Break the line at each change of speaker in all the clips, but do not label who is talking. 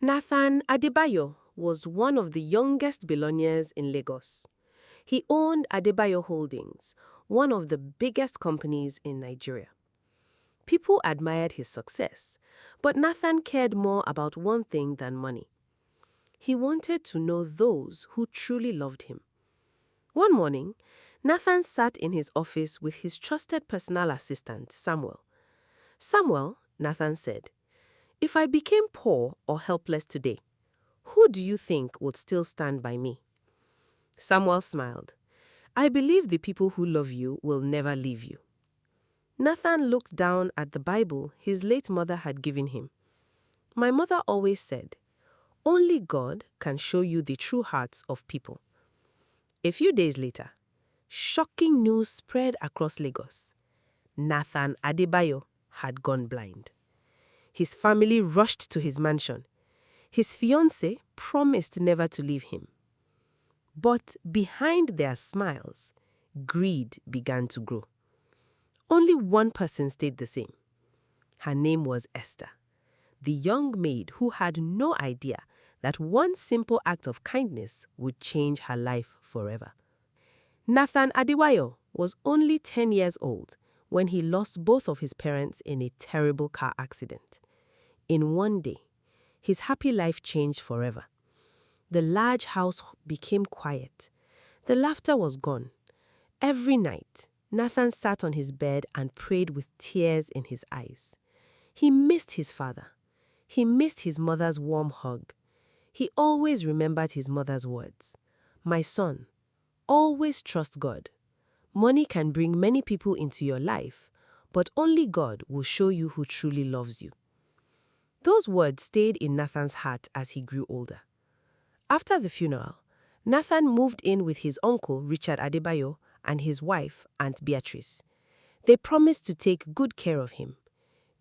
Nathan Adebayo was one of the youngest billionaires in Lagos. He owned Adebayo Holdings, one of the biggest companies in Nigeria. People admired his success, but Nathan cared more about one thing than money. He wanted to know those who truly loved him. One morning, Nathan sat in his office with his trusted personal assistant, Samuel. Samuel, Nathan said, "If I became poor or helpless today, who do you think would still stand by me?" Samuel smiled. "I believe the people who love you will never leave you." Nathan looked down at the Bible his late mother had given him. "My mother always said, only God can show you the true hearts of people." A few days later, shocking news spread across Lagos. Nathan Adebayo had gone blind. His family rushed to his mansion. His fiancée promised never to leave him. But behind their smiles, greed began to grow. Only one person stayed the same. Her name was Esther, the young maid who had no idea that one simple act of kindness would change her life forever. Nathan Adebayo was only 10 years old when he lost both of his parents in a terrible car accident. In one day, his happy life changed forever. The large house became quiet. The laughter was gone. Every night, Nathan sat on his bed and prayed with tears in his eyes. He missed his father. He missed his mother's warm hug. He always remembered his mother's words. "My son, always trust God. Money can bring many people into your life, but only God will show you who truly loves you." Those words stayed in Nathan's heart as he grew older. After the funeral, Nathan moved in with his uncle Richard Adebayo and his wife, Aunt Beatrice. They promised to take good care of him.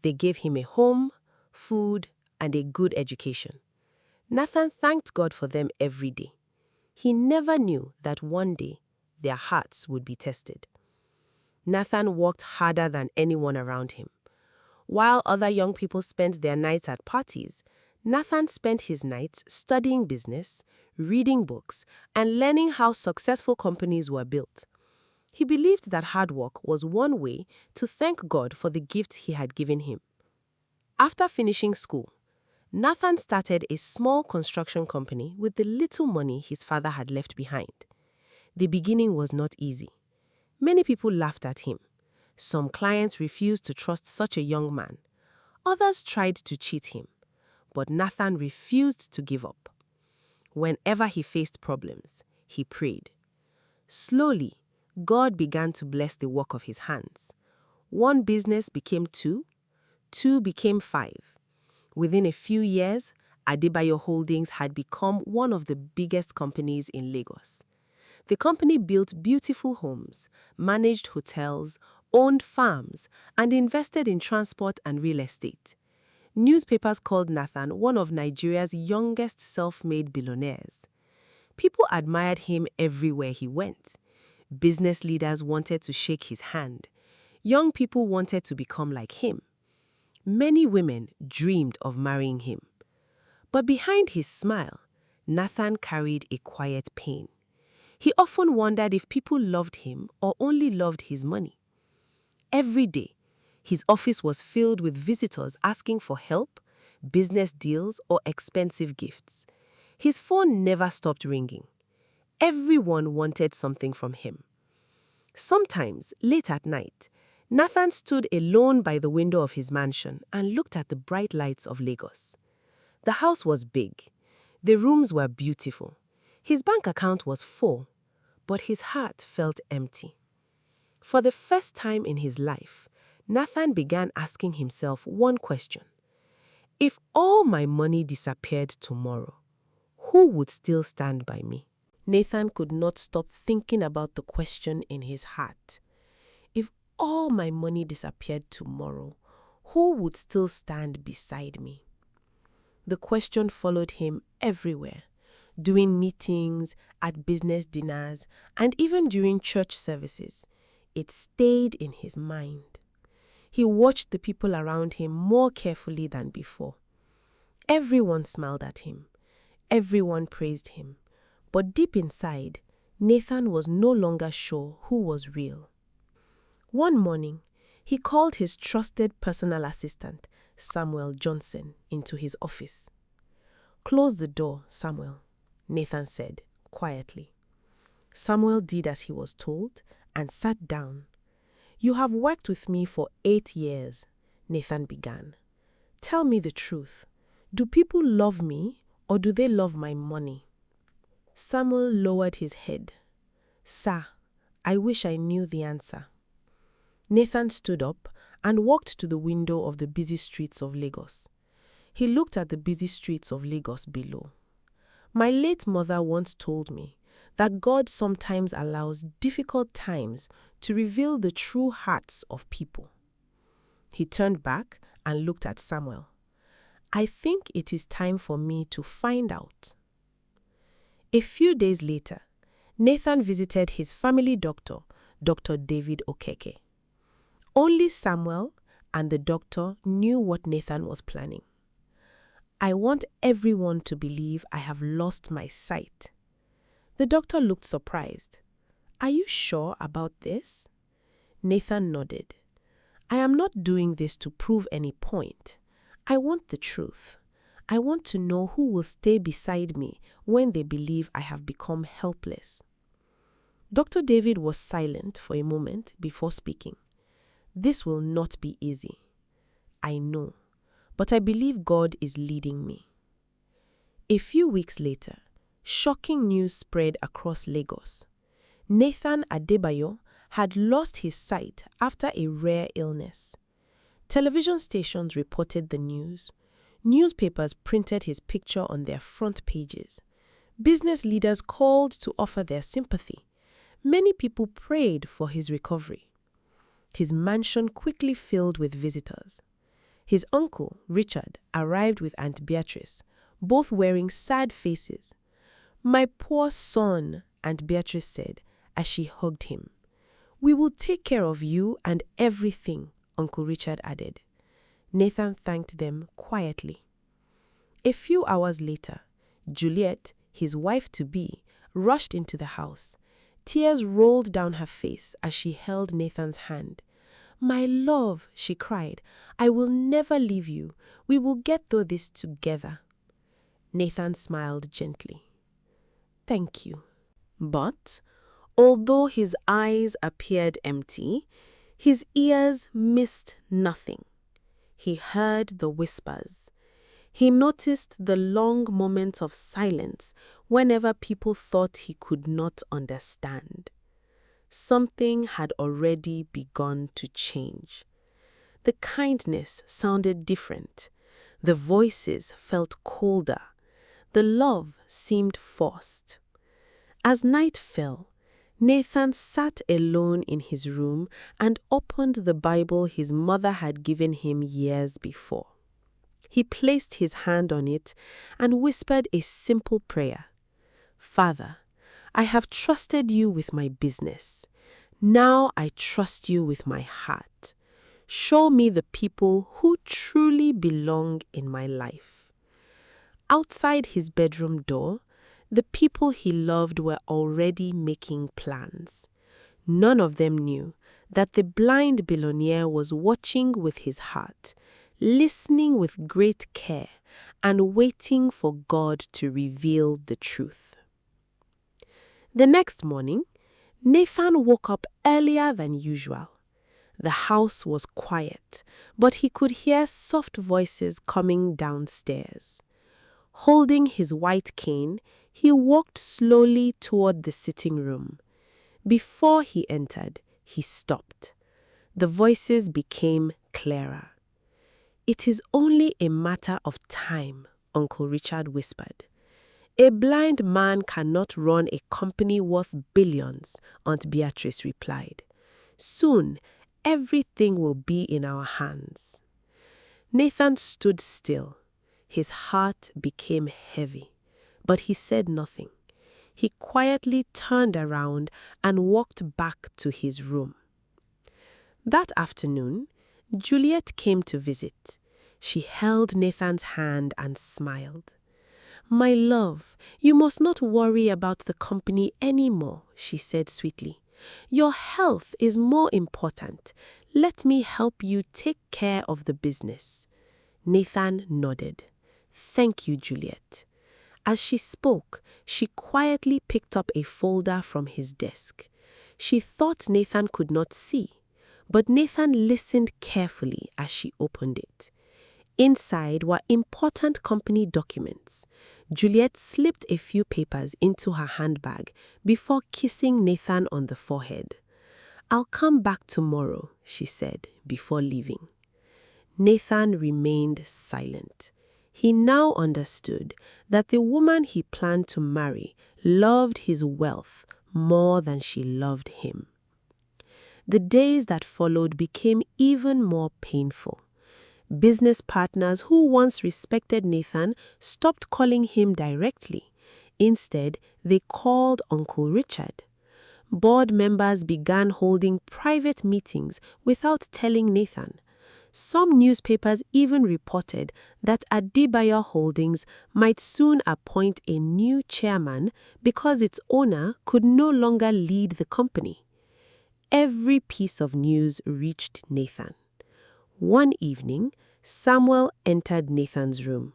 They gave him a home, food, and a good education. Nathan thanked God for them every day. He never knew that one day their hearts would be tested. Nathan worked harder than anyone around him. While other young people spent their nights at parties, Nathan spent his nights studying business, reading books, and learning how successful companies were built. He believed that hard work was one way to thank God for the gift he had given him. After finishing school, Nathan started a small construction company with the little money his father had left behind. The beginning was not easy. Many people laughed at him. Some clients refused to trust such a young man. Others tried to cheat him. But Nathan refused to give up. Whenever he faced problems, he prayed. Slowly, God began to bless the work of his hands. One business became two became five. Within a few years, Adebayo Holdings had become one of the biggest companies in Lagos. The company built beautiful homes, managed hotels, owned farms, and invested in transport and real estate. Newspapers called Nathan one of Nigeria's youngest self-made billionaires. People admired him everywhere he went. Business leaders wanted to shake his hand. Young people wanted to become like him. Many women dreamed of marrying him. But behind his smile, Nathan carried a quiet pain. He often wondered if people loved him or only loved his money. Every day, his office was filled with visitors asking for help, business deals, or expensive gifts. His phone never stopped ringing. Everyone wanted something from him. Sometimes, late at night, Nathan stood alone by the window of his mansion and looked at the bright lights of Lagos. The house was big. The rooms were beautiful. His bank account was full, but his heart felt empty. For the first time in his life, Nathan began asking himself one question. If all my money disappeared tomorrow, who would still stand by me? Nathan could not stop thinking about the question in his heart. If all my money disappeared tomorrow, who would still stand beside me? The question followed him everywhere, during meetings, at business dinners, and even during church services. It stayed in his mind. He watched the people around him more carefully than before. Everyone smiled at him. Everyone praised him. But deep inside, Nathan was no longer sure who was real. One morning, he called his trusted personal assistant, Samuel Johnson, into his office. "Close the door, Samuel," Nathan said, quietly. Samuel did as he was told and sat down. "You have worked with me for 8 years," Nathan began. "Tell me the truth. Do people love me or do they love my money?" Samuel lowered his head. "Sir, I wish I knew the answer." Nathan stood up and walked to the window of the busy streets of Lagos. He looked at the busy streets of Lagos below. "My late mother once told me that God sometimes allows difficult times to reveal the true hearts of people." He turned back and looked at Samuel. "I think it is time for me to find out." A few days later, Nathan visited his family doctor, Dr. David Okeke. Only Samuel and the doctor knew what Nathan was planning. "I want everyone to believe I have lost my sight." The doctor looked surprised. "Are you sure about this?" Nathan nodded. "I am not doing this to prove any point. I want the truth. I want to know who will stay beside me when they believe I have become helpless." Dr. David was silent for a moment before speaking. "This will not be easy. I know, but I believe God is leading me." A few weeks later, shocking news spread across Lagos. Nathan Adebayo had lost his sight after a rare illness. Television stations reported the news. Newspapers printed his picture on their front pages. Business leaders called to offer their sympathy. Many people prayed for his recovery. His mansion quickly filled with visitors. His uncle, Richard, arrived with Aunt Beatrice, both wearing sad faces. "My poor son," Aunt Beatrice said as she hugged him. "We will take care of you and everything," Uncle Richard added. Nathan thanked them quietly. A few hours later, Juliet, his wife-to-be, rushed into the house. Tears rolled down her face as she held Nathan's hand. "My love," she cried, "I will never leave you. We will get through this together." Nathan smiled gently. "Thank you." But although his eyes appeared empty, his ears missed nothing. He heard the whispers. He noticed the long moments of silence whenever people thought he could not understand. Something had already begun to change. The kindness sounded different. The voices felt colder. The love seemed forced. As night fell, Nathan sat alone in his room and opened the Bible his mother had given him years before. He placed his hand on it and whispered a simple prayer. "Father, I have trusted you with my business. Now I trust you with my heart. Show me the people who truly belong in my life." Outside his bedroom door, the people he loved were already making plans. None of them knew that the blind billionaire was watching with his heart, listening with great care, and waiting for God to reveal the truth. The next morning, Nathan woke up earlier than usual. The house was quiet, but he could hear soft voices coming downstairs. Holding his white cane, he walked slowly toward the sitting room. Before he entered, he stopped. The voices became clearer. "It is only a matter of time," Uncle Richard whispered. "A blind man cannot run a company worth billions," Aunt Beatrice replied. "Soon, everything will be in our hands." Nathan stood still. His heart became heavy, but he said nothing. He quietly turned around and walked back to his room. That afternoon, Juliet came to visit. She held Nathan's hand and smiled. "My love, you must not worry about the company anymore," she said sweetly. "Your health is more important. Let me help you take care of the business." Nathan nodded. "Thank you, Juliet." As she spoke, she quietly picked up a folder from his desk. She thought Nathan could not see, but Nathan listened carefully as she opened it. Inside were important company documents. Juliet slipped a few papers into her handbag before kissing Nathan on the forehead. "I'll come back tomorrow," she said before leaving. Nathan remained silent. He now understood that the woman he planned to marry loved his wealth more than she loved him. The days that followed became even more painful. Business partners who once respected Nathan stopped calling him directly. Instead, they called Uncle Richard. Board members began holding private meetings without telling Nathan. Some newspapers even reported that Adebayo Holdings might soon appoint a new chairman because its owner could no longer lead the company. Every piece of news reached Nathan. One evening, Samuel entered Nathan's room.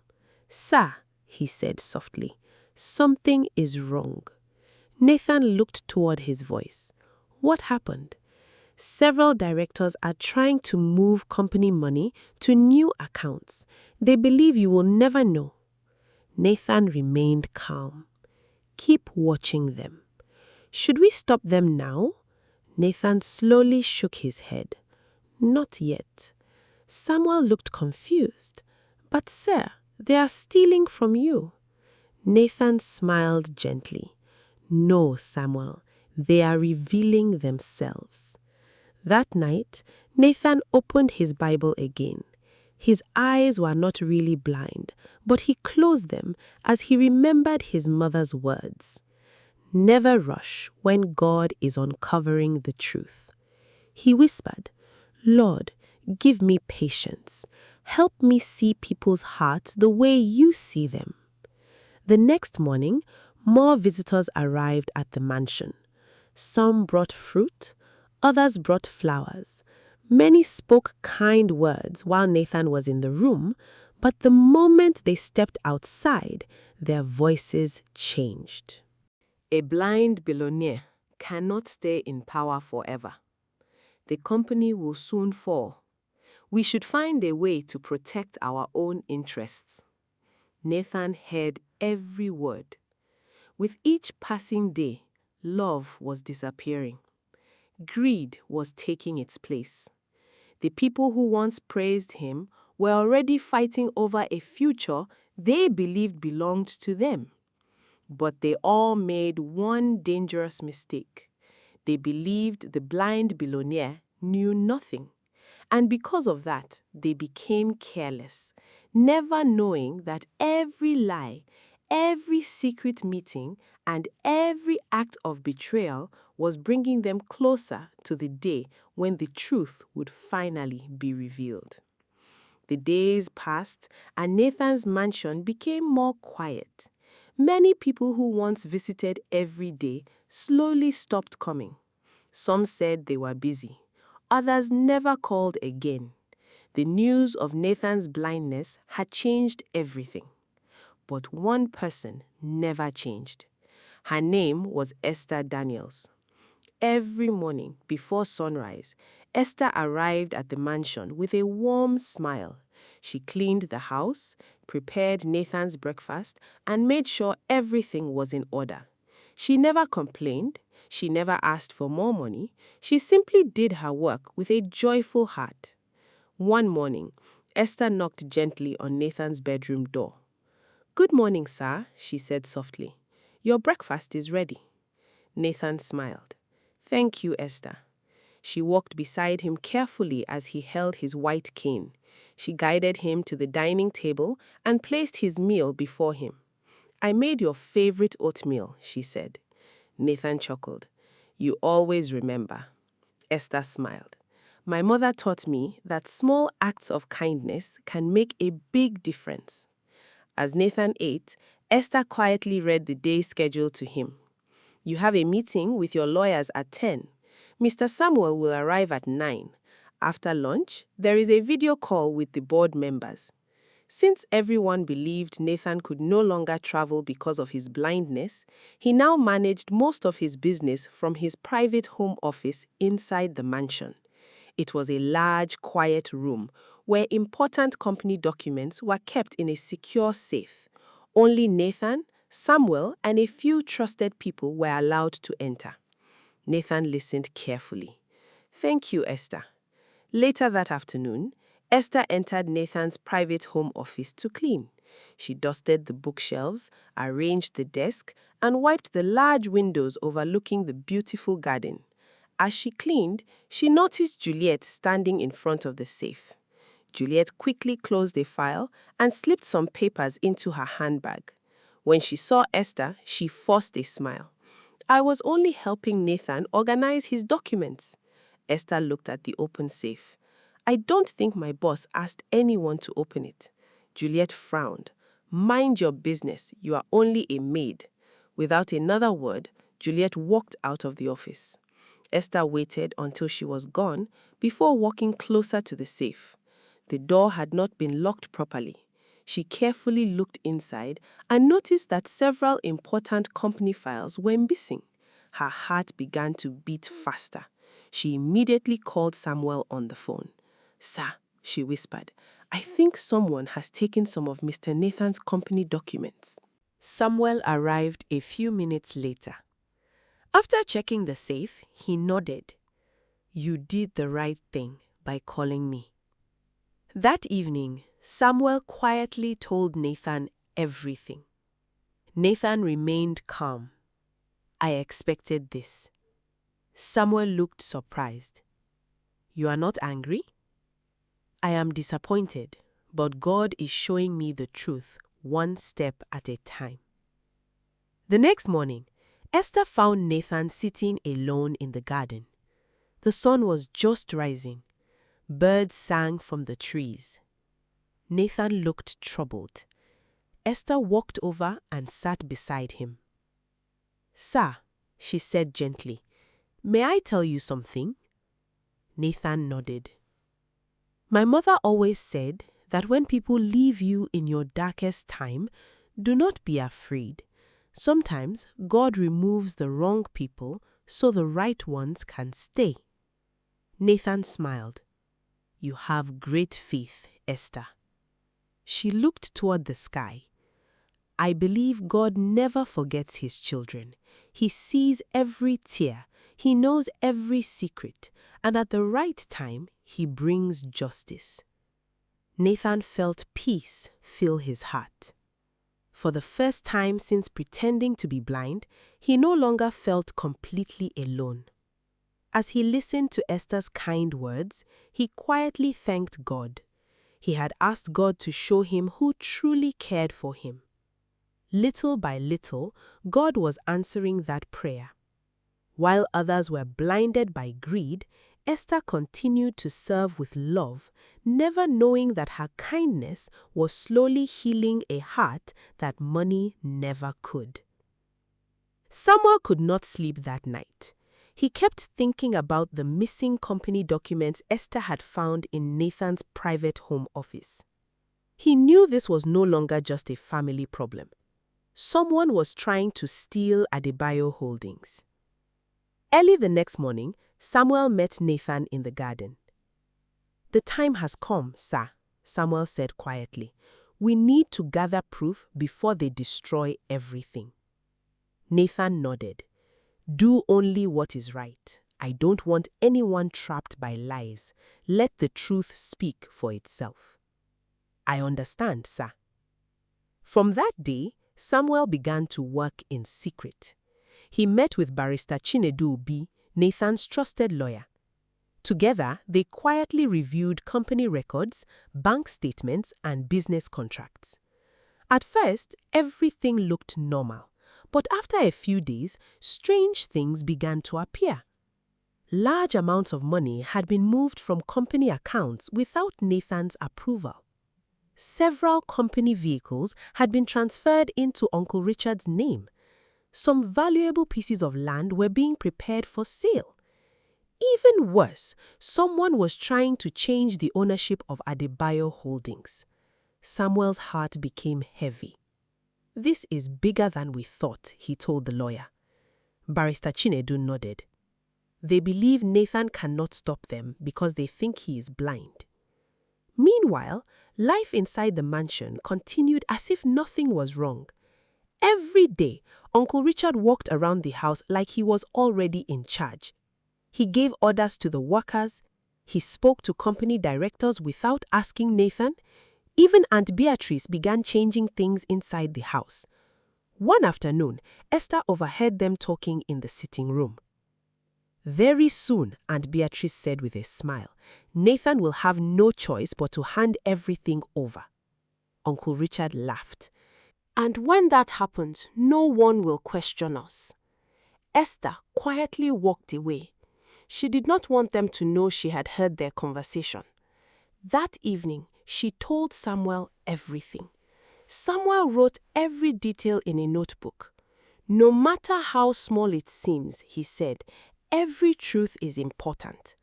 "Sir," he said softly, "something is wrong." Nathan looked toward his voice. "What happened?" "Several directors are trying to move company money to new accounts. They believe you will never know." Nathan remained calm. "Keep watching them." "Should we stop them now?" Nathan slowly shook his head. "Not yet." Samuel looked confused. "But sir, they are stealing from you." Nathan smiled gently. "No, Samuel, they are revealing themselves." That night, Nathan opened his Bible again. His eyes were not really blind, but he closed them as he remembered his mother's words. "Never rush when God is uncovering the truth." He whispered, "Lord, give me patience. Help me see people's hearts the way you see them." The next morning, more visitors arrived at the mansion. Some brought fruit, others brought flowers. Many spoke kind words while Nathan was in the room, but the moment they stepped outside, their voices changed. A blind billionaire cannot stay in power forever. The company will soon fall. We should find a way to protect our own interests. Nathan heard every word. With each passing day, love was disappearing. Greed was taking its place. The people who once praised him were already fighting over a future they believed belonged to them. But they all made one dangerous mistake. They believed the blind billionaire knew nothing. And because of that, they became careless, never knowing that every lie, every secret meeting, and every act of betrayal was bringing them closer to the day when the truth would finally be revealed. The days passed, and Nathan's mansion became more quiet. Many people who once visited every day slowly stopped coming. Some said they were busy. Others never called again. The news of Nathan's blindness had changed everything. But one person never changed. Her name was Esther Daniels. Every morning before sunrise, Esther arrived at the mansion with a warm smile. She cleaned the house, prepared Nathan's breakfast, and made sure everything was in order. She never complained. She never asked for more money. She simply did her work with a joyful heart. One morning, Esther knocked gently on Nathan's bedroom door. "Good morning, sir," she said softly. "Your breakfast is ready." Nathan smiled. "Thank you, Esther." She walked beside him carefully as he held his white cane. She guided him to the dining table and placed his meal before him. "I made your favorite oatmeal," she said. Nathan chuckled. "You always remember." Esther smiled. my mother taught me that small acts of kindness can make a big difference. As Nathan ate, Esther quietly read the day's schedule to him. You have a meeting with your lawyers at 10. Mr. Samuel will arrive at 9. After lunch, there is a video call with the board members. Since everyone believed Nathan could no longer travel because of his blindness, he now managed most of his business from his private home office inside the mansion. It was a large, quiet room where important company documents were kept in a secure safe. Only Nathan, Samuel, and a few trusted people were allowed to enter. Nathan listened carefully. Thank you, Esther. Later that afternoon, Esther entered Nathan's private home office to clean. She dusted the bookshelves, arranged the desk, and wiped the large windows overlooking the beautiful garden. As she cleaned, she noticed Juliet standing in front of the safe. Juliet quickly closed a file and slipped some papers into her handbag. When she saw Esther, she forced a smile. I was only helping Nathan organize his documents. Esther looked at the open safe. I don't think my boss asked anyone to open it. Juliet frowned. Mind your business, you are only a maid. Without another word, Juliet walked out of the office. Esther waited until she was gone before walking closer to the safe. The door had not been locked properly. She carefully looked inside and noticed that several important company files were missing. Her heart began to beat faster. She immediately called Samuel on the phone. Sir, she whispered, I think someone has taken some of Mr. Nathan's company documents. Samuel arrived a few minutes later. After checking the safe, he nodded. You did the right thing by calling me. That evening, Samuel quietly told Nathan everything. Nathan remained calm. I expected this. Samuel looked surprised. You are not angry? I am disappointed, but God is showing me the truth one step at a time. The next morning, Esther found Nathan sitting alone in the garden. The sun was just rising. Birds sang from the trees. Nathan looked troubled. Esther walked over and sat beside him. Sir, she said gently, may I tell you something? Nathan nodded. My mother always said that when people leave you in your darkest time, do not be afraid. Sometimes God removes the wrong people so the right ones can stay. Nathan smiled. You have great faith, Esther. She looked toward the sky. I believe God never forgets his children. He sees every tear. He knows every secret. And at the right time, he brings justice. Nathan felt peace fill his heart. For the first time since pretending to be blind, he no longer felt completely alone. As he listened to Esther's kind words, he quietly thanked God. He had asked God to show him who truly cared for him. Little by little, God was answering that prayer. While others were blinded by greed, Esther continued to serve with love, never knowing that her kindness was slowly healing a heart that money never could. Samuel could not sleep that night. He kept thinking about the missing company documents Esther had found in Nathan's private home office. He knew this was no longer just a family problem. Someone was trying to steal Adebayo Holdings. Early the next morning, Samuel met Nathan in the garden. The time has come, sir, Samuel said quietly. We need to gather proof before they destroy everything. Nathan nodded. Do only what is right. I don't want anyone trapped by lies. Let the truth speak for itself. I understand, sir. From that day, Samuel began to work in secret. He met with Barrister Chinedu Obi, Nathan's trusted lawyer. Together, they quietly reviewed company records, bank statements, and business contracts. At first, everything looked normal, but after a few days, strange things began to appear. Large amounts of money had been moved from company accounts without Nathan's approval. Several company vehicles had been transferred into Uncle Richard's name. Some valuable pieces of land were being prepared for sale. Even worse, someone was trying to change the ownership of Adebayo Holdings. Samuel's heart became heavy. "This is bigger than we thought," he told the lawyer. Barrister Chinedu nodded. "They believe Nathan cannot stop them because they think he is blind." Meanwhile, life inside the mansion continued as if nothing was wrong. Every day, Uncle Richard walked around the house like he was already in charge. He gave orders to the workers. He spoke to company directors without asking Nathan. Even Aunt Beatrice began changing things inside the house. One afternoon, Esther overheard them talking in the sitting room. "Very soon," Aunt Beatrice said with a smile, "Nathan will have no choice but to hand everything over." Uncle Richard laughed. "And when that happens, no one will question us." Esther quietly walked away. She did not want them to know she had heard their conversation. That evening, she told Samuel everything. Samuel wrote every detail in a notebook. "No matter how small it seems," he said, "every truth is important."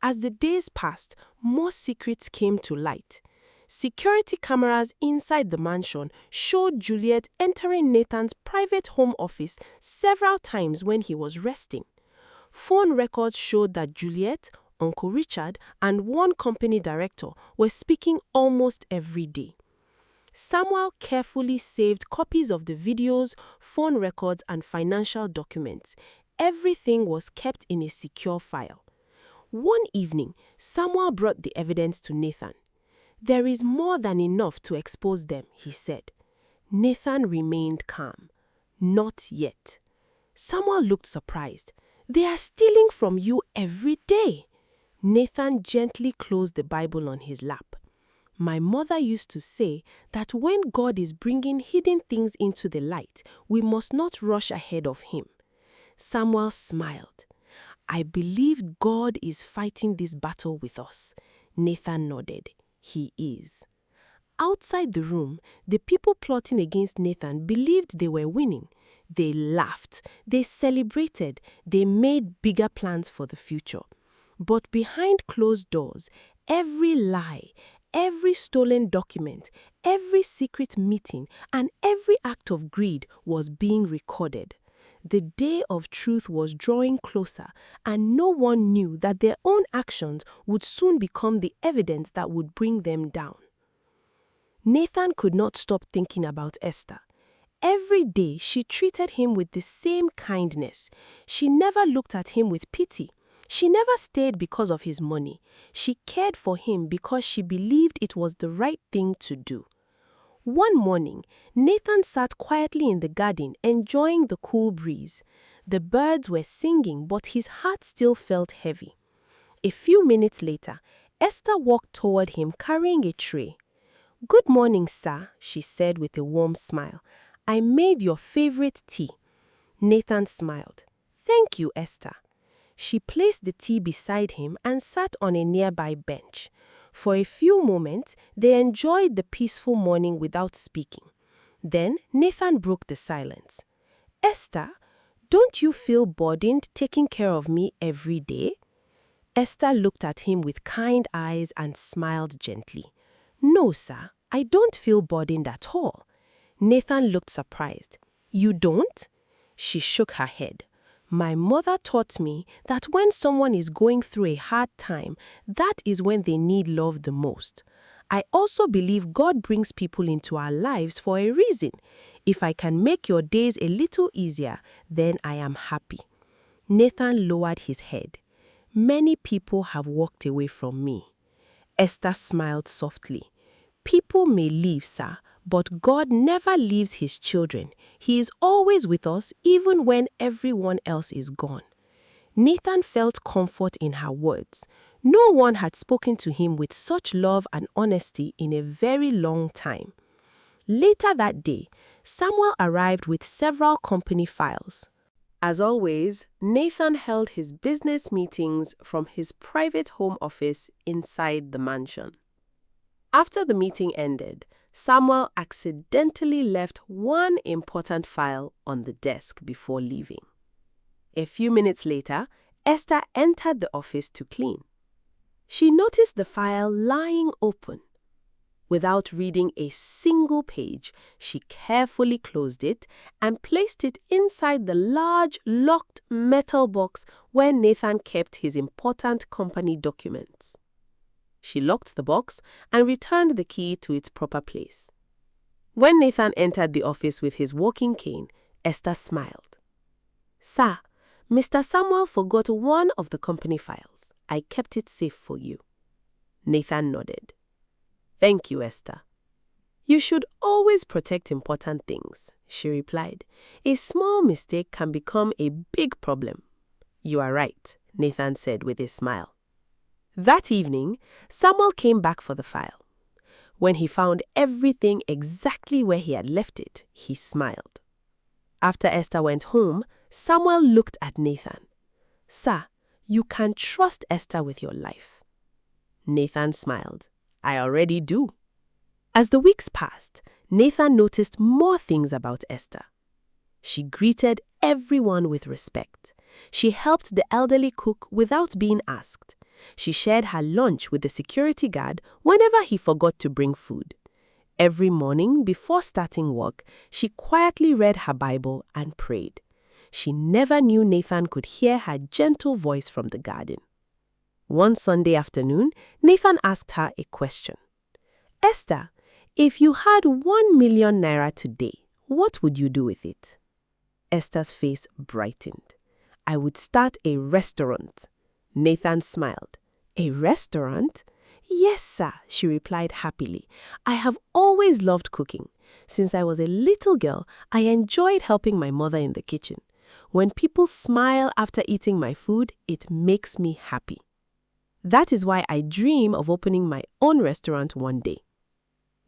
As the days passed, more secrets came to light. Security cameras inside the mansion showed Juliet entering Nathan's private home office several times when he was resting. Phone records showed that Juliet, Uncle Richard, and one company director were speaking almost every day. Samuel carefully saved copies of the videos, phone records, and financial documents. Everything was kept in a secure file. One evening, Samuel brought the evidence to Nathan. "There is more than enough to expose them," he said. Nathan remained calm. "Not yet." Samuel looked surprised. "They are stealing from you every day." Nathan gently closed the Bible on his lap. "My mother used to say that when God is bringing hidden things into the light, we must not rush ahead of him." Samuel smiled. "I believe God is fighting this battle with us." Nathan nodded. "He is." Outside the room, the people plotting against Nathan believed they were winning. They laughed, they celebrated, they made bigger plans for the future. But behind closed doors, every lie, every stolen document, every secret meeting, and every act of greed was being recorded. The day of truth was drawing closer, and no one knew that their own actions would soon become the evidence that would bring them down. Nathan could not stop thinking about Esther. Every day she treated him with the same kindness. She never looked at him with pity. She never stayed because of his money. She cared for him because she believed it was the right thing to do. One morning, Nathan sat quietly in the garden enjoying the cool breeze. The birds were singing, but his heart still felt heavy. A few minutes later, Esther walked toward him carrying a tray. "Good morning, sir," she said with a warm smile. "I made your favorite tea." Nathan smiled. "Thank you, Esther." She placed the tea beside him and sat on a nearby bench. For a few moments, they enjoyed the peaceful morning without speaking. Then Nathan broke the silence. "Esther, don't you feel burdened taking care of me every day?" Esther looked at him with kind eyes and smiled gently. "No, sir, I don't feel burdened at all." Nathan looked surprised. "You don't?" She shook her head. "My mother taught me that when someone is going through a hard time, that is when they need love the most. I also believe God brings people into our lives for a reason. If I can make your days a little easier, then I am happy." Nathan lowered his head. "Many people have walked away from me." Esther smiled softly. "People may leave, sir, but God never leaves his children. He is always with us even when everyone else is gone." Nathan felt comfort in her words. No one had spoken to him with such love and honesty in a very long time. Later that day, Samuel arrived with several company files. As always, Nathan held his business meetings from his private home office inside the mansion. After the meeting ended, Samuel accidentally left one important file on the desk before leaving. A few minutes later, Esther entered the office to clean. She noticed the file lying open. Without reading a single page, she carefully closed it and placed it inside the large, locked metal box where Nathan kept his important company documents. She locked the box and returned the key to its proper place. When Nathan entered the office with his walking cane, Esther smiled. "Sir, Mr. Samuel forgot one of the company files. I kept it safe for you." Nathan nodded. "Thank you, Esther." "You should always protect important things," she replied. "A small mistake can become a big problem." "You are right," Nathan said with a smile. That evening, Samuel came back for the file. When he found everything exactly where he had left it, he smiled. After Esther went home, Samuel looked at Nathan. "Sir, you can trust Esther with your life." Nathan smiled. "I already do." As the weeks passed, Nathan noticed more things about Esther. She greeted everyone with respect. She helped the elderly cook without being asked. She shared her lunch with the security guard whenever he forgot to bring food. Every morning before starting work, she quietly read her Bible and prayed. She never knew Nathan could hear her gentle voice from the garden. One Sunday afternoon, Nathan asked her a question. "Esther, if you had 1 million naira today, what would you do with it?" Esther's face brightened. "I would start a restaurant." Nathan smiled. "A restaurant?" "Yes, sir," she replied happily. "I have always loved cooking. Since I was a little girl, I enjoyed helping my mother in the kitchen. When people smile after eating my food, it makes me happy. That is why I dream of opening my own restaurant one day."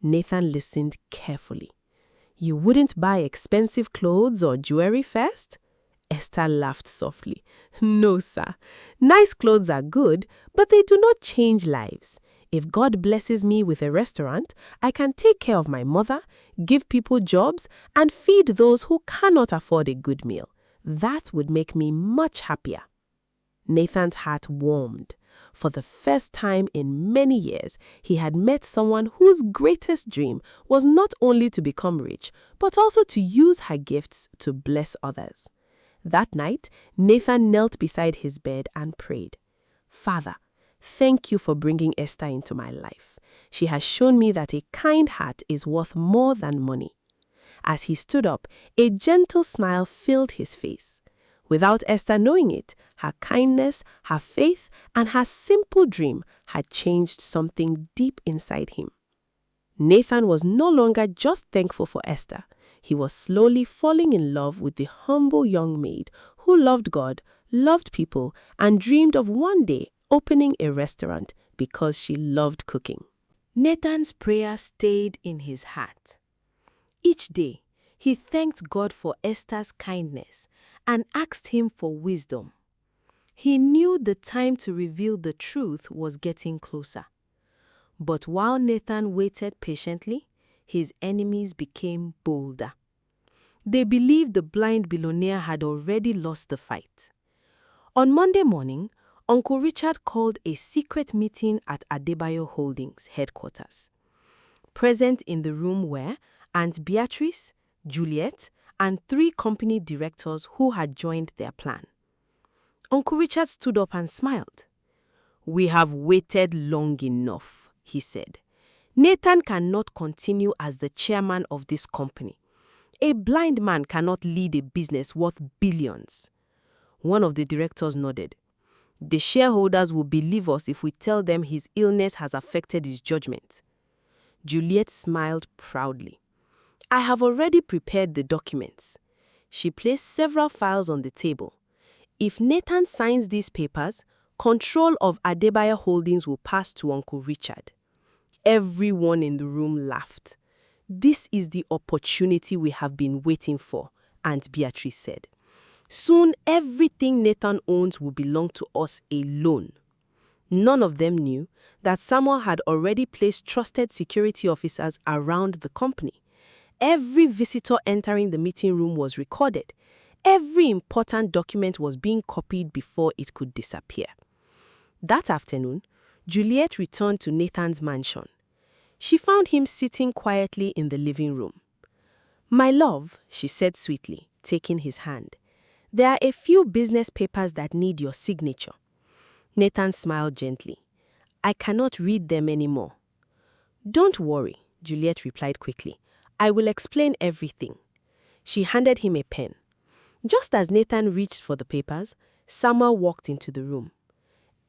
Nathan listened carefully. "You wouldn't buy expensive clothes or jewelry first?" Esther laughed softly. "No, sir. Nice clothes are good, but they do not change lives. If God blesses me with a restaurant, I can take care of my mother, give people jobs, and feed those who cannot afford a good meal. That would make me much happier." Nathan's heart warmed. For the first time in many years, he had met someone whose greatest dream was not only to become rich, but also to use her gifts to bless others. That night, Nathan knelt beside his bed and prayed. "Father, thank you for bringing Esther into my life. She has shown me that a kind heart is worth more than money." As he stood up, a gentle smile filled his face. Without Esther knowing it, her kindness, her faith, and her simple dream had changed something deep inside him. Nathan was no longer just thankful for Esther. He was slowly falling in love with the humble young maid who loved God, loved people, and dreamed of one day opening a restaurant because she loved cooking. Nathan's prayer stayed in his heart. Each day, he thanked God for Esther's kindness and asked him for wisdom. He knew the time to reveal the truth was getting closer. But while Nathan waited patiently, his enemies became bolder. They believed the blind billionaire had already lost the fight. On Monday morning, Uncle Richard called a secret meeting at Adebayo Holdings headquarters. Present in the room were Aunt Beatrice, Juliet, and 3 company directors who had joined their plan. Uncle Richard stood up and smiled. "We have waited long enough," he said. "Nathan cannot continue as the chairman of this company. A blind man cannot lead a business worth billions." One of the directors nodded. "The shareholders will believe us if we tell them his illness has affected his judgment." Juliet smiled proudly. "I have already prepared the documents." She placed several files on the table. "If Nathan signs these papers, control of Adebayo Holdings will pass to Uncle Richard." Everyone in the room laughed. "This is the opportunity we have been waiting for," Aunt Beatrice said. Soon, everything Nathan owns will belong to us alone. None of them knew that Samuel had already placed trusted security officers around the company. Every visitor entering the meeting room was recorded. Every important document was being copied before it could disappear. That afternoon, Juliet returned to Nathan's mansion. She found him sitting quietly in the living room. "My love," she said sweetly, taking his hand, "there are a few business papers that need your signature." Nathan smiled gently. "I cannot read them anymore." "Don't worry," Juliet replied quickly. "I will explain everything." She handed him a pen. Just as Nathan reached for the papers, Samuel walked into the room.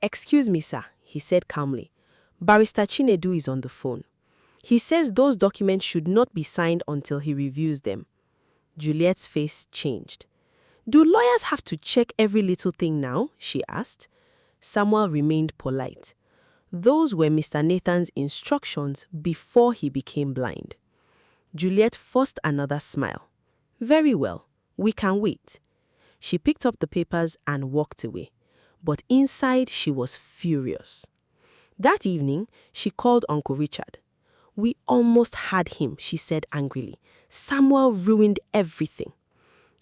"Excuse me, sir," he said calmly. "Barrister Chinedu is on the phone. He says those documents should not be signed until he reviews them." Juliet's face changed. "Do lawyers have to check every little thing now?" she asked. Samuel remained polite. Those were Mr. Nathan's instructions before he became blind. Juliet forced another smile. "Very well, we can wait." She picked up the papers and walked away. But inside she was furious. That evening, she called Uncle Richard. "We almost had him," she said angrily. "Samuel ruined everything."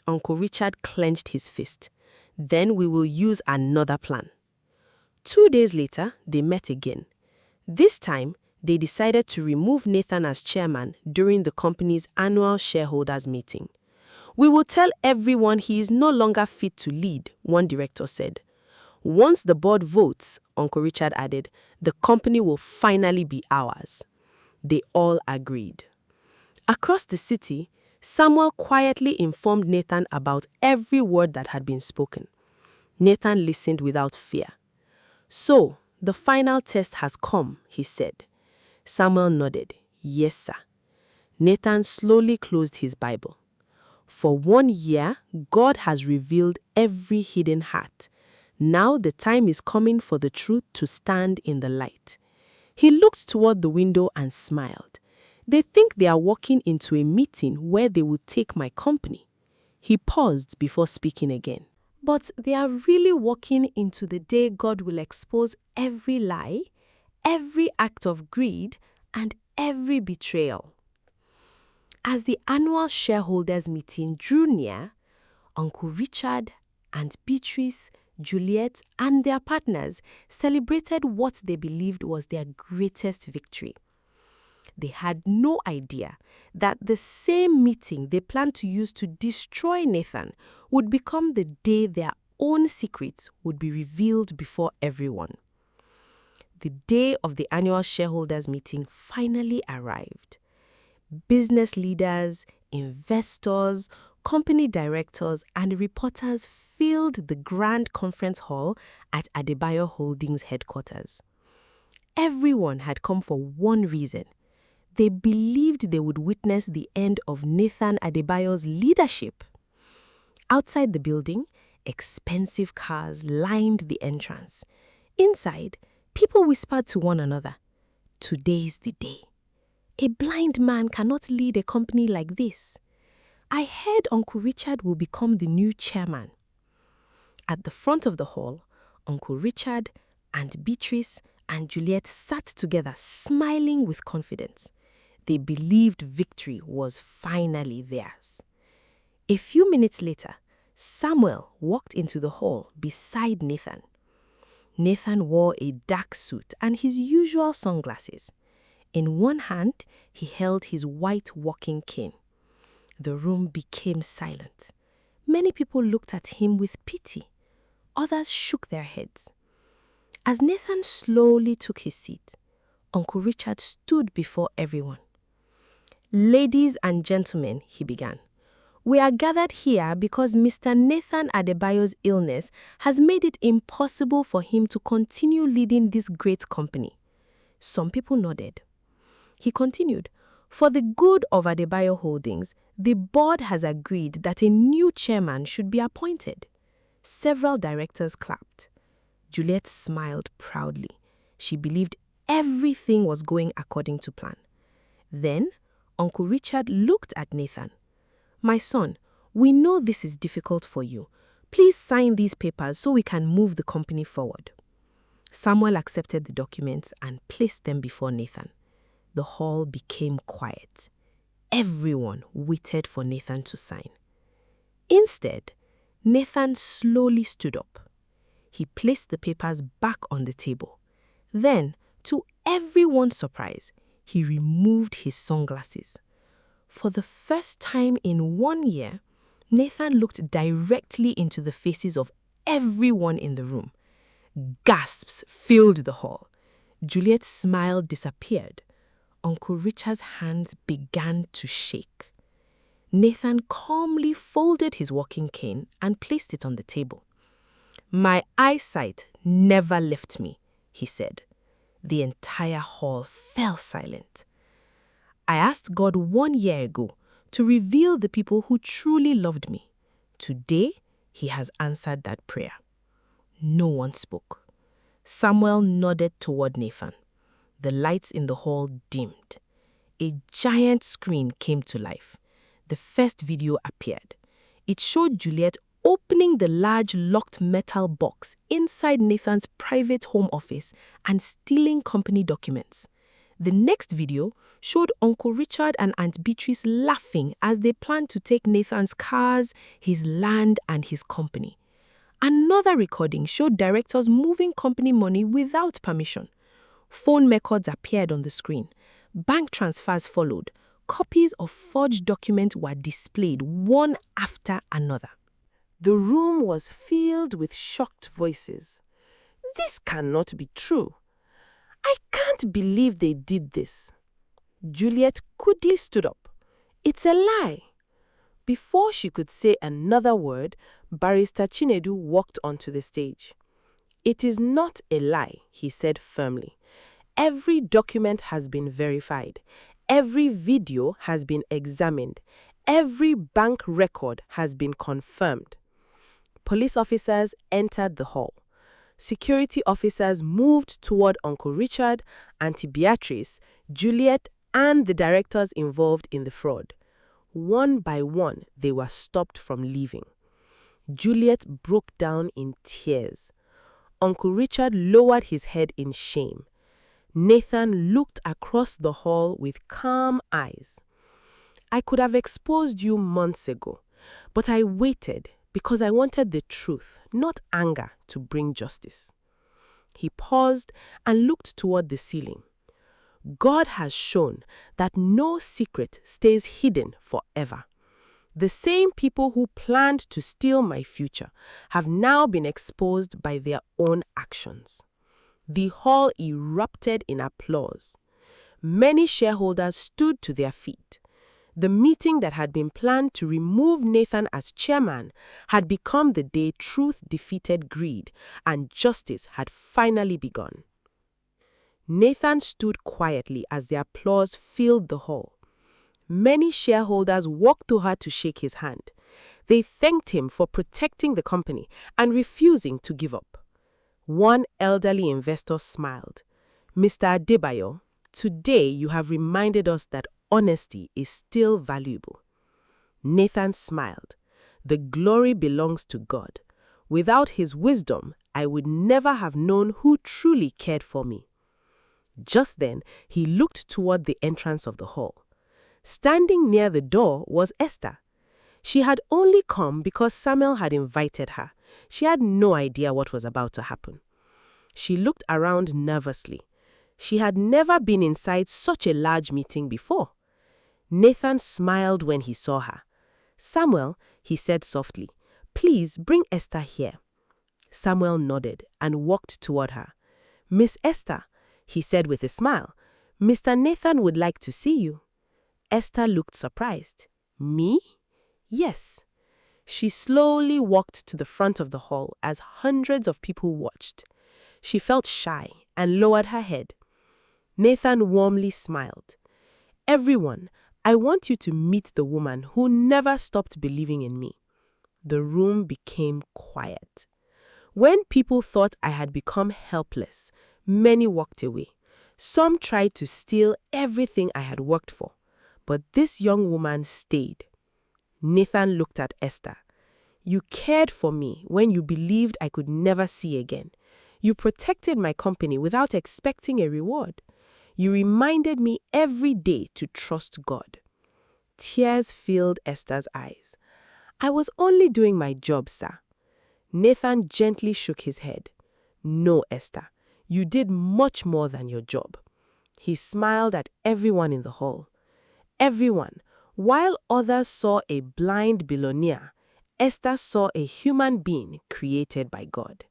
Uncle Richard clenched his fist. "Then we will use another plan." 2 days later, they met again. This time, they decided to remove Nathan as chairman during the company's annual shareholders meeting. "We will tell everyone he is no longer fit to lead," one director said. "Once the board votes," Uncle Richard added, "the company will finally be ours." They all agreed. Across the city, Samuel quietly informed Nathan about every word that had been spoken. Nathan listened without fear. "So, the final test has come," he said. Samuel nodded. "Yes, sir." Nathan slowly closed his Bible. "For 1 year, God has revealed every hidden heart. Now the time is coming for the truth to stand in the light." He looked toward the window and smiled. "They think they are walking into a meeting where they will take my company." He paused before speaking again. "But they are really walking into the day God will expose every lie, every act of greed, and every betrayal." As the annual shareholders meeting drew near, Uncle Richard and Beatrice, Juliet, and their partners celebrated what they believed was their greatest victory. They had no idea that the same meeting they planned to use to destroy Nathan would become the day their own secrets would be revealed before everyone. The day of the annual shareholders meeting finally arrived. Business leaders, investors, company directors, and reporters filled the grand conference hall at Adebayo Holdings headquarters. Everyone had come for one reason. They believed they would witness the end of Nathan Adebayo's leadership. Outside the building, expensive cars lined the entrance. Inside, people whispered to one another, "Today's the day. A blind man cannot lead a company like this. I heard Uncle Richard will become the new chairman." At the front of the hall, Uncle Richard and Beatrice and Juliet sat together, smiling with confidence. They believed victory was finally theirs. A few minutes later, Samuel walked into the hall beside Nathan. Nathan wore a dark suit and his usual sunglasses. In one hand, he held his white walking cane. The room became silent. Many people looked at him with pity. Others shook their heads. As Nathan slowly took his seat, Uncle Richard stood before everyone. "Ladies and gentlemen," he began, "we are gathered here because Mr. Nathan Adebayo's illness has made it impossible for him to continue leading this great company." Some people nodded. He continued, "For the good of Adebayo Holdings, the board has agreed that a new chairman should be appointed." Several directors clapped. Juliet smiled proudly. She believed everything was going according to plan. Then, Uncle Richard looked at Nathan. "My son, we know this is difficult for you, Please sign these papers so we can move the company forward. Samuel accepted the documents and placed them before Nathan. The hall became quiet. Everyone waited for Nathan to sign. Instead, Nathan slowly stood up. He placed the papers back on the table. Then, to everyone's surprise, he removed his sunglasses. For the first time in 1 year, Nathan looked directly into the faces of everyone in the room. Gasps filled the hall. Juliet's smile disappeared. Uncle Richard's hands began to shake. Nathan calmly folded his walking cane and placed it on the table. "My eyesight never left me," he said. The entire hall fell silent. "I asked God 1 year ago to reveal the people who truly loved me. Today, He has answered that prayer." No one spoke. Samuel nodded toward Nathan. The lights in the hall dimmed. A giant screen came to life. The first video appeared. It showed Juliet opening the large locked metal box inside Nathan's private home office and stealing company documents. The next video showed Uncle Richard and Aunt Beatrice laughing as they planned to take Nathan's cars, his land, and his company. Another recording showed directors moving company money without permission. Phone records appeared on the screen. Bank transfers followed. Copies of forged documents were displayed one after another. The room was filled with shocked voices. "This cannot be true. I can't believe they did this." Juliet quickly stood up. "It's a lie." Before she could say another word, Barrister Chinedu walked onto the stage. "It is not a lie," he said firmly. "Every document has been verified. Every video has been examined. Every bank record has been confirmed." Police officers entered the hall. Security officers moved toward Uncle Richard, Auntie Beatrice, Juliet, and the directors involved in the fraud. One by one, they were stopped from leaving. Juliet broke down in tears. Uncle Richard lowered his head in shame. Nathan looked across the hall with calm eyes. "I could have exposed you months ago, but I waited because I wanted the truth, not anger, to bring justice." He paused and looked toward the ceiling. "God has shown that no secret stays hidden forever. The same people who planned to steal my future have now been exposed by their own actions." The hall erupted in applause. Many shareholders stood to their feet. The meeting that had been planned to remove Nathan as chairman had become the day truth defeated greed and justice had finally begun. Nathan stood quietly as the applause filled the hall. Many shareholders walked to her to shake his hand. They thanked him for protecting the company and refusing to give up. One elderly investor smiled. "Mr. Adebayo, today you have reminded us that honesty is still valuable." Nathan smiled. "The glory belongs to God. Without His wisdom, I would never have known who truly cared for me." Just then, he looked toward the entrance of the hall. Standing near the door was Esther. She had only come because Samuel had invited her. She had no idea what was about to happen. She looked around nervously. She had never been inside such a large meeting before. Nathan smiled when he saw her. "Samuel," he said softly, "please bring Esther here." Samuel nodded and walked toward her. "Miss Esther," he said with a smile, "Mr. Nathan would like to see you." Esther looked surprised. "Me?" "Yes." She slowly walked to the front of the hall as hundreds of people watched. She felt shy and lowered her head. Nathan warmly smiled. "Everyone, I want you to meet the woman who never stopped believing in me." The room became quiet. When people thought I had become helpless, many walked away. Some tried to steal everything I had worked for. But this young woman stayed. Nathan looked at Esther. You cared for me when you believed I could never see again. You protected my company without expecting a reward. You reminded me every day to trust God. Tears filled Esther's eyes. I was only doing my job, sir. Nathan gently shook his head. No, Esther, you did much more than your job. He smiled at everyone in the hall. Everyone. While others saw a blind billionaire, Esther saw a human being created by God.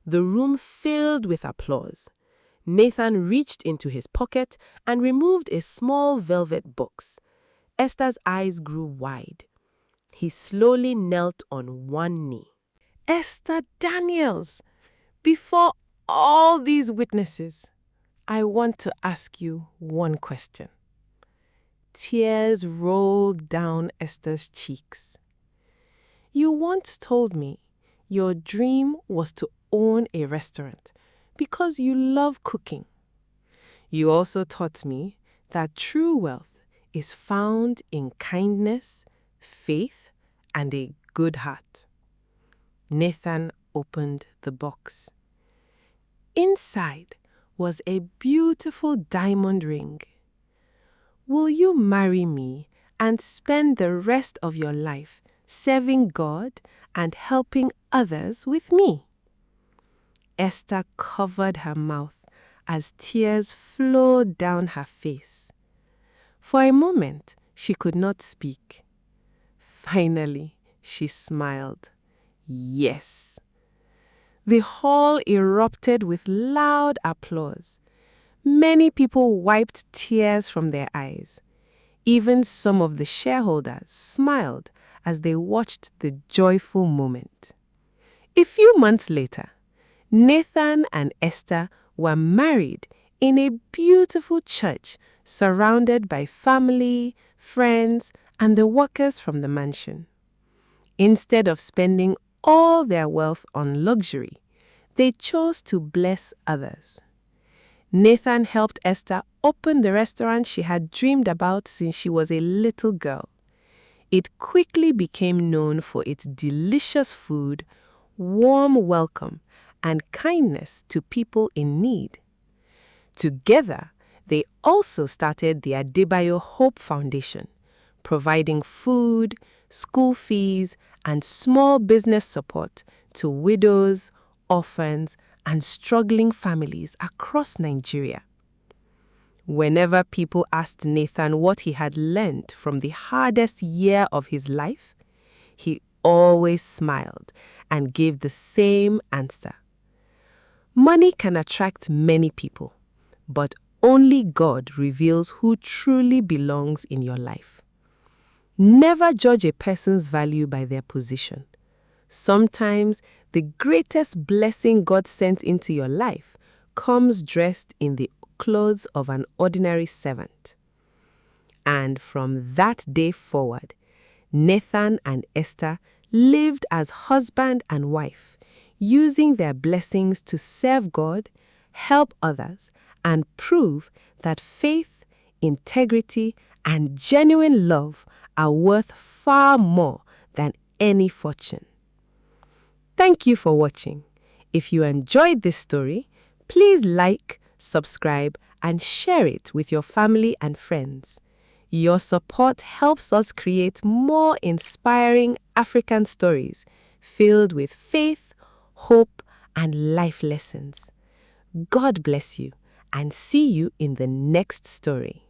The room filled with applause. Nathan reached into his pocket and removed a small velvet box. Esther's eyes grew wide. He slowly knelt on one knee.
Esther Daniels, before all these witnesses, I want to ask you one question. Tears rolled down Esther's cheeks. You once told me your dream was to own a restaurant because you love cooking. You also taught me that true wealth is found in kindness, faith, and a good heart. Nathan opened the box. Inside was a beautiful diamond ring. Will you marry me and spend the rest of your life serving God and helping others with me? Esther covered her mouth as tears flowed down her face. For a moment, she could not speak. Finally, she smiled. Yes. The hall erupted with loud applause. Many people wiped tears from their eyes. Even some of the shareholders smiled as they watched the joyful moment. A few months later, Nathan and Esther were married in a beautiful church surrounded by family, friends, and the workers from the mansion. Instead of spending all their wealth on luxury, they chose to bless others. Nathan helped Esther open the restaurant she had dreamed about since she was a little girl. It quickly became known for its delicious food, warm welcome, and kindness to people in need. Together, they also started the Adebayo Hope Foundation, providing food, school fees, and small business support to widows, orphans, and struggling families across Nigeria. Whenever people asked Nathan what he had learned from the hardest year of his life, he always smiled and gave the same answer. Money can attract many people, but only God reveals who truly belongs in your life. Never judge a person's value by their position. Sometimes the greatest blessing God sent into your life comes dressed in the clothes of an ordinary servant. And from that day forward, Nathan and Esther lived as husband and wife, using their blessings to serve God, help others, and prove that faith, integrity, and genuine love are worth far more than any fortune. Thank you for watching. If you enjoyed this story, please like, subscribe, and share it with your family and friends. Your support helps us create more inspiring African stories filled with faith, hope, and life lessons. God bless you, and see you in the next story.